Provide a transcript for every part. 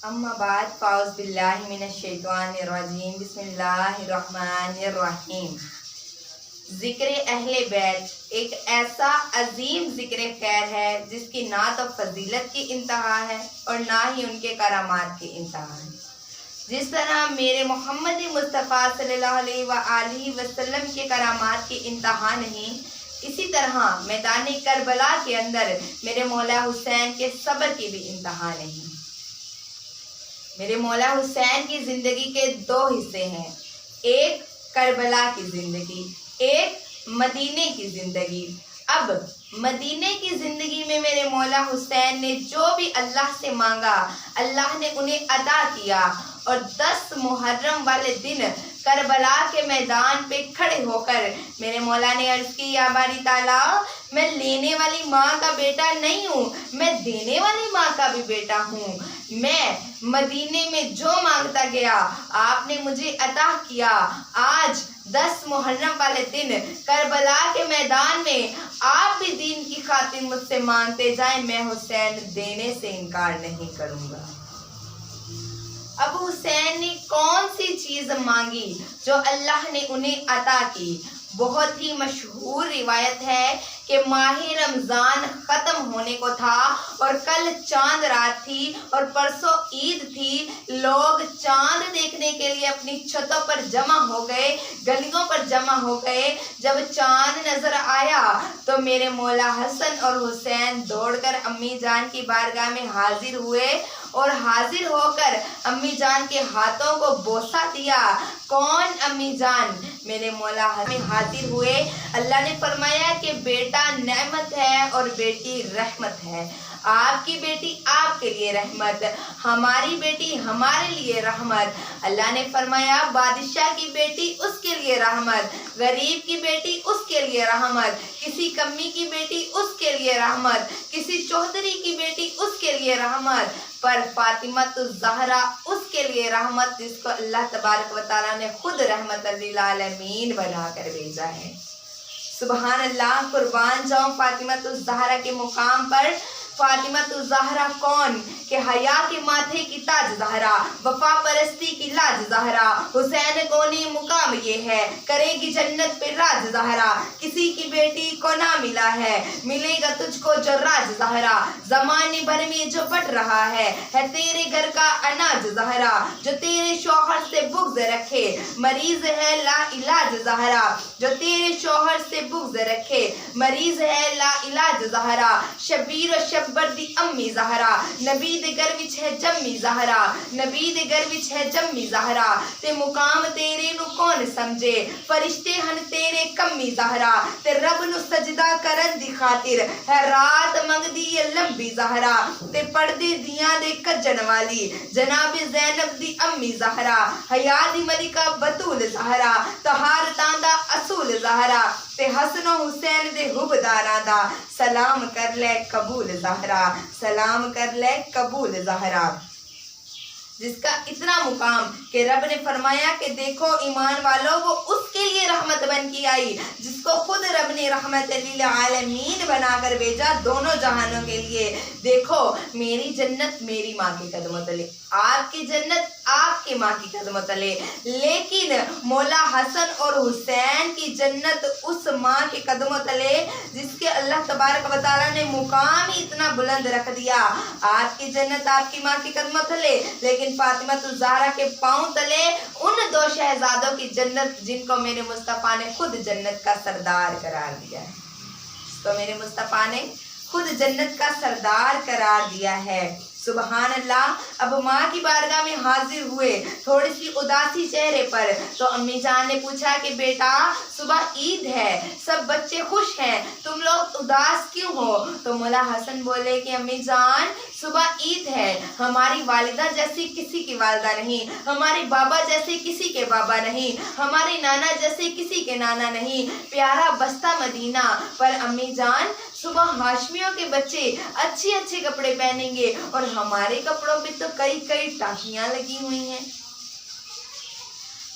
اما بعد فاعوذ باللہ من الشیطان الرجیم بسم اللہ الرحمن الرحیم۔ ذکر اہل بیت ایک ایسا عظیم ذکر خیر ہے جس کی نہ تو فضیلت کی انتہا ہے اور نہ ہی ان کے کرامات کی انتہا ہے۔ جس طرح میرے محمد مصطفیٰ صلی اللہ علیہ وآلہ وسلم کے کرامات کی انتہا نہیں، اسی طرح میدان کربلا کے اندر میرے مولا حسین کے صبر کی بھی انتہا نہیں۔ میرے مولا حسین کی زندگی کے دو حصے ہیں، ایک کربلا کی زندگی، ایک مدینے کی زندگی۔ اب مدینے کی زندگی میں میرے مولا حسین نے جو بھی اللہ سے مانگا اللہ نے انہیں عطا کیا، اور 10 محرم والے دن کربلا کے میدان پہ کھڑے ہو کر میرے مولا نے عرض کی، یا باری تعالیٰ میں لینے والی ماں کا بیٹا نہیں ہوں، میں دینے والی ماں کا بھی بیٹا ہوں۔ میں مدینے میں جو مانگتا گیا آپ نے مجھے عطا کیا۔ آج 10 محرم والے دن کربلا کے میدان میں آپ بھی دین کی خاطر مجھ سے مانگتے جائیں، میں حسین دینے سے انکار نہیں کروں گا۔ اب حسین نے کون سی چیز مانگی جو اللہ نے انہیں عطا کی؟ بہت ہی مشہور روایت ہے کہ ماہ رمضان ختم ہونے کو تھا اور کل چاند رات تھی اور پرسوں عید تھی۔ لوگ چاند دیکھنے کے لیے اپنی چھتوں پر جمع ہو گئے، گلیوں پر جمع ہو گئے۔ جب چاند نظر آیا تو میرے مولا حسن اور حسین دوڑ کر امی جان کی بارگاہ میں حاضر ہوئے اور حاضر ہو کر امی جان کے ہاتھوں کو بوسہ دیا۔ کون امی جان؟ میرے مولا حسن حاضر ہوئے۔ اللہ نے فرمایا کہ بیٹا نعمت ہے اور بیٹی رحمت ہے۔ آپ کی بیٹی آپ کے لیے رحمت، ہماری بیٹی ہمارے لیے رحمت۔ اللہ نے فرمایا بادشاہ کی بیٹی اس کے لیے رحمت، غریب کی بیٹی اس کے لیے رحمت، کسی کمی کی بیٹی اس کے لیے رحمت، کسی چوہدری کی بیٹی اس کے لیے رحمت، پر فاطمہ الزہرا اس کے لیے رحمت جس کو اللہ تبارک و تعالیٰ نے خود رحمت للعالمین بنا کر بھیجا ہے۔ سبحان اللہ، قربان جاؤں فاطمہ الزہرا کے مقام پر۔ فاطمہ الزہرا کون؟ کہ حیا کے ماتھے کی تاج زہرا، وفا پرستی کی لاج زہرا، حسین کونی مقام یہ ہے، کرے گی جنت پہ راج زہرا، کسی کی بیٹی کو نہ ملا ہے، ملے گا تجھ کو جو راج زہرا، زمانے بھر میں جو بٹ رہا ہے تیرے گھر کا اناج زہرا، جو تیرے شوہر سے بغض رکھے، مریض ہے لا علاج زہرا، جو تیرے شوہر سے بغض رکھے، مریض ہے لا علاج زہرا، شبیر و شبر دی امی زہرا، نبی دے گھر وچ ہے جمی زہرا، نبی دے گھر وچ ہے جمی زہرا، تے مقام تیرے نو کون سمجھے، فرشتے ہن تیرے کمی زہرا، تے رب نو سجدہ کرن دی خاطر ہے رات منگ دی یہ لمبی زہرا، تے پردے دیاں دے کجن والی جناب زینب دی امی زہرا، حیا دی ملکہ بطول زہرا، طہارتاں دا اصول زہرا، تے حسن و حسین دے حبداراں دا سلام کر لے قبول زہرا، سلام کر لے قبول زہرا۔ جس کا اتنا مقام کہ رب نے فرمایا کہ دیکھو ایمان والوں وہ اس کے لیے رحمت بن کی آئی جس کو خود رب نے رحمت للعالمین بنا کر بھیجا، دونوں جہانوں کے لیے۔ دیکھو میری جنت میری ماں کے قدموں تلے، آپ کی جنت آپ کی ماں کی قدموں تلے، لیکن مولا حسن اور حسین کی جنت اس ماں کے قدموں تلے جس کے اللہ تبارک و تعالیٰ نے مقام ہی اتنا بلند رکھ دیا۔ آپ کی جنت آپ کی ماں کے قدموں تلے، لیکن فاطمہ الزہرا کے پاؤں تلے ان 2 شہزادوں کی جنت جن کو میرے مصطفیٰ نے خود جنت کا سردار قرار دیا ہے، جس کو میرے مصطفیٰ نے خود جنت کا سردار قرار دیا ہے۔ سبحان اللہ۔ اب ماں کی بارگاہ میں حاضر ہوئے تھوڑی سی اداسی چہرے پر، تو امی جان نے پوچھا کہ بیٹا صبح عید ہے، سب بچے خوش ہیں، تم لوگ اداس کیوں ہو؟ تو مولا حسن بولے کہ امی جان صبح عید ہے، ہماری والدہ جیسی کسی کی والدہ نہیں، ہمارے بابا جیسے کسی کے بابا نہیں، ہمارے نانا جیسے کسی کے نانا نہیں، پیارا بستہ مدینہ۔ پر امی جان صبح ہاشمیوں کے بچے اچھے اچھے کپڑے پہنیں گے اور ہمارے کپڑوں پہ تو کئی ٹاکیاں لگی ہوئی ہیں۔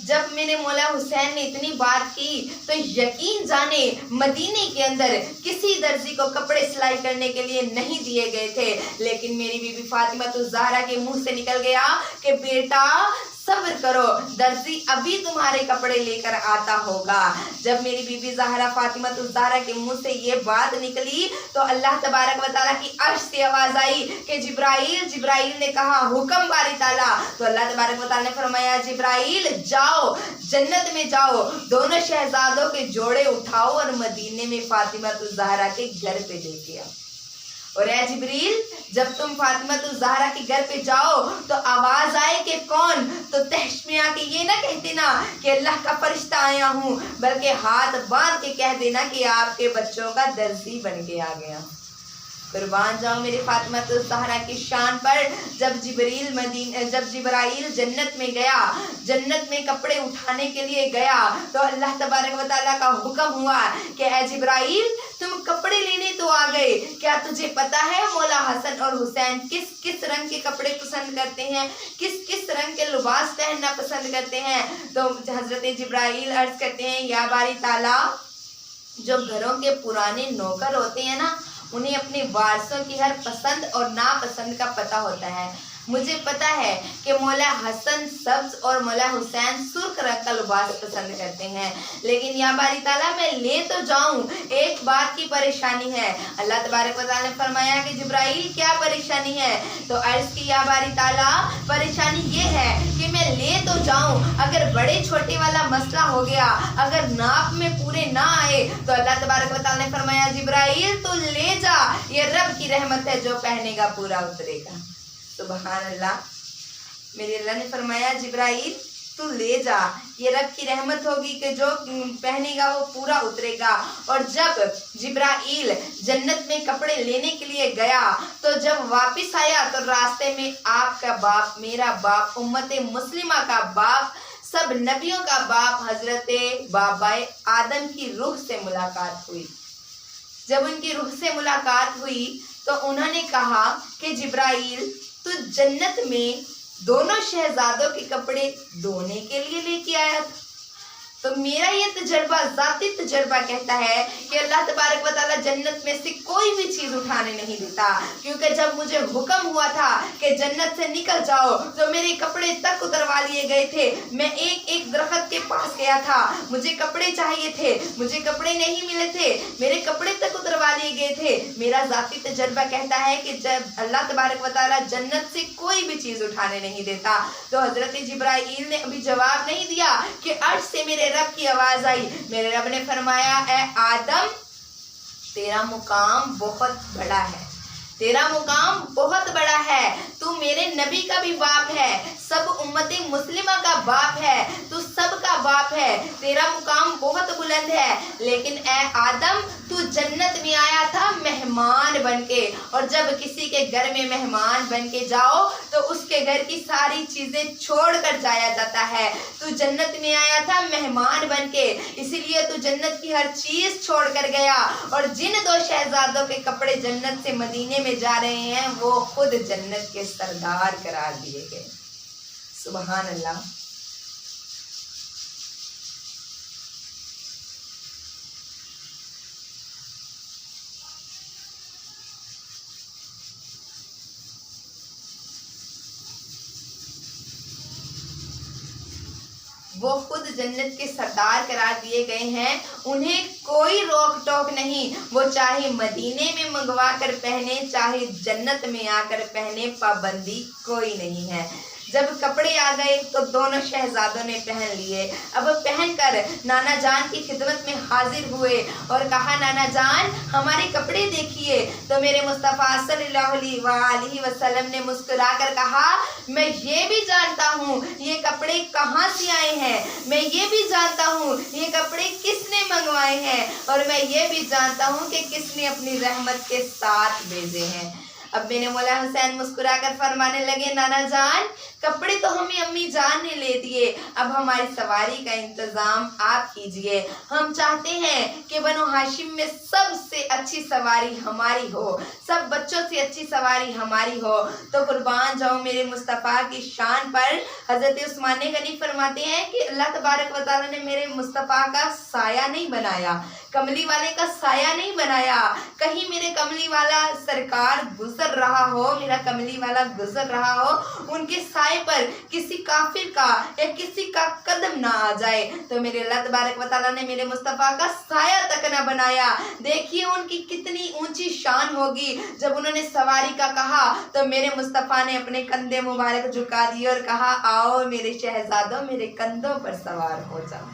जब मेरे मौला हुसैन ने इतनी बात की तो यकीन जाने मदीने के अंदर किसी दर्जी को कपड़े सिलाई करने के लिए नहीं दिए गए थे, लेकिन मेरी बीबी फातिमा तो ज़हरा के मुंह से निकल गया कि बेटा सब्र करो, दर्जी अभी तुम्हारे कपड़े लेकर आता होगा। जब मेरी बीबी ज़हरा फातिमा तो ज़हरा के मुंह से ये बात निकली तो अल्लाह तबारक व तआला की अर्श से आवाज़ आई कि जिब्राइल ने कहा हुक्म बारी ताला। तो अल्लाह तबारक व तआला ने फरमाया जिब्राइल जाओ, जन्नत में जाओ, दोनों शहजादों के जोड़े उठाओ और मदीने में फातिमा तो ज़हरा के घर पे लेके आओ। और ए जिब्रील, जब तुम फातिमा तो ज़हरा के घर पे जाओ तो आवाज आए कि कौन, तो तहश में आके ये ना कह देना कि अल्लाह का फरिश्ता आया हूँ, बल्कि हाथ बांध के कह देना कि आपके बच्चों का दर्जी बन के आ गया। कुर्बान जाओ मेरे फातिमा तो ज़हरा की शान पर। जब जिब्राइल जन्नत में गया, जन्नत में कपड़े उठाने के लिए गया तो अल्लाह तबारक व तआला का हुक्म हुआ कि ए जिब्राइल तुम कपड़े लेने तो आ गए, क्या तुझे पता है मौला हसन और हुसैन किस किस रंग के कपड़े पसंद करते हैं, किस किस रंग के लिबास पहनना पसंद करते हैं? तो हजरत जिब्राइल अर्ज करते हैं या बारी ताला, जो घरों के पुराने नौकर होते हैं ना, उन्हें अपने वारसों की हर पसंद और नापसंद का पता होता है। मुझे पता है कि मौला हसन सब्ज और मौला हुसैन सुर्ख रंग का लिबास पसंद करते हैं, लेकिन या बारी ताला मैं ले तो जाऊं, एक बात की परेशानी है। अल्लाह तबारक व तआला ने फरमाया कि जिब्राइल क्या परेशानी है? तो अर्ज की या बारी ताला परेशानी ये है कि मैं ले तो जाऊं, अगर बड़े छोटे वाला मसला हो गया, अगर नाप में पूरे ना आए तो अल्लाह तबारक व तआला ने फरमाया जिब्राइल तो ले जा, ये रब की रहमत है, जो पहनेगा पूरा उतरेगा। सुबहान अल्लाह। मेरे अल्लाह ने फरमाया जिब्राइल तू ले जा, ये रब की रहमत होगी कि जो पहनेगा वो पूरा उतरेगा। और जब जिब्राइल जन्नत में कपड़े लेने के लिए गया तो जब वापस आया तो रास्ते में आपका बाप, मेरा बाप, उम्मत मुस्लिमा का बाप, सब नबियों का बाप हजरत बाबाए आदम की रूह से मुलाकात हुई। जब उनकी रूह से मुलाकात हुई तो उन्होंने कहा कि जिब्राइल तो जन्नत में दोनों शहजादों के कपड़े धोने के लिए लेके आया था। तो मेरा ये तजर्बा, ज़ाती तजर्बा कहता है कि अल्लाह तबारक व तआला जन्नत में से कोई भी चीज़ उठाने नहीं देता, क्योंकि जब मुझे हुक्म हुआ था कि जन्नत से निकल जाओ तो मेरे कपड़े तक उतरवा लिए गए थे। मैं एक एक दरख्त के पास गया था, मुझे कपड़े चाहिए थे, मुझे कपड़े नहीं मिले थे, मेरे कपड़े तक उतरवा लिए गए थे। मेरा ज़ाती तजर्बा कहता है कि जब अल्लाह तबारक व तआला जन्नत से कोई भी चीज़ उठाने नहीं देता। तो हज़रत जिब्राइल ने अभी जवाब नहीं दिया कि अर्श से मेरे रब की आवाज आई। मेरे रब ने फरमाया ए आदम तेरा मुकाम बहुत बड़ा है, तेरा मुकाम बहुत बड़ा है, तू मेरे नबी का भी बाप है, सब उम्मत मुस्लिमा का बाप है, तू सब का बाप है, तेरा मुकाम बहुत बुलंद है। लेकिन ए आदम तू जन्नत में आया था मेहमान बनके, और जब किसी के घर में मेहमान बनके जाओ तो उसके घर की सारी चीजें छोड़ कर जाया जाता है। तू जन्नत में आया था मेहमान बनके, इसीलिए तू जन्नत की हर चीज छोड़ कर गया। और जिन दो शहजादों के कपड़े जन्नत से मदीने में जा रहे हैं वो खुद जन्नत के सरदार करार दिए गए। सुबहान अल्लाह। वो खुद जन्नत के सरदार करार दिए गए हैं, उन्हें कोई रोक टोक नहीं, वो चाहे मदीने में मंगवा कर पहने चाहे जन्नत में आकर पहने, पाबंदी कोई नहीं है। जब कपड़े आ गए तो दोनों शहजादों ने पहन लिए। अब पहनकर नाना जान की खिदमत में हाजिर हुए और कहा नाना जान हमारे कपड़े देखिए। तो मेरे मुस्तफ़ा सल्लल्लाहु अलैहि वसल्लम ने मुस्कुराकर कहा मैं ये भी जानता हूँ ये कपड़े कहाँ से आए हैं, मैं ये भी जानता हूँ ये कपड़े किसने मंगवाए हैं, और मैं ये भी जानता हूँ कि किसने अपनी रहमत के साथ भेजे हैं। अब मेरे मौला हुसैन मुस्कुरा कर फरमाने लगे, नाना जान कपड़े तो हमें अम्मी जान ने ले दिए, अब हमारी सवारी का इंतजाम आप कीजिए। हम चाहते हैं कि बनो हाशिम में सबसे अच्छी सवारी हमारी हो, सब बच्चों से अच्छी सवारी हमारी हो। तो कुर्बान जाऊं मेरे मुस्तफ़ा की शान पर। हज़रत उस्मान गनी फरमाते हैं कि अल्लाह तबारक व तआला ने मेरे मुस्तफ़ा का साया नहीं बनाया, कमली वाले का साया नहीं बनाया। कहीं मेरे कमली वाला सरकार गुजर रहा हो, मेरा कमली वाला गुजर रहा हो, उनके साए पर किसी काफिर का या किसी का कदम ना आ जाए, तो मेरे अल्लाह तबारक व तआला ने मेरे मुस्तफ़ा का साया तक ना बनाया। देखिए उनकी कितनी ऊंची शान होगी। जब उन्होंने सवारी का कहा तो मेरे मुस्तफ़ा ने अपने कंधे मुबारक झुका दिए और कहा, आओ मेरे शहजादों मेरे कंधों पर सवार हो जाओ।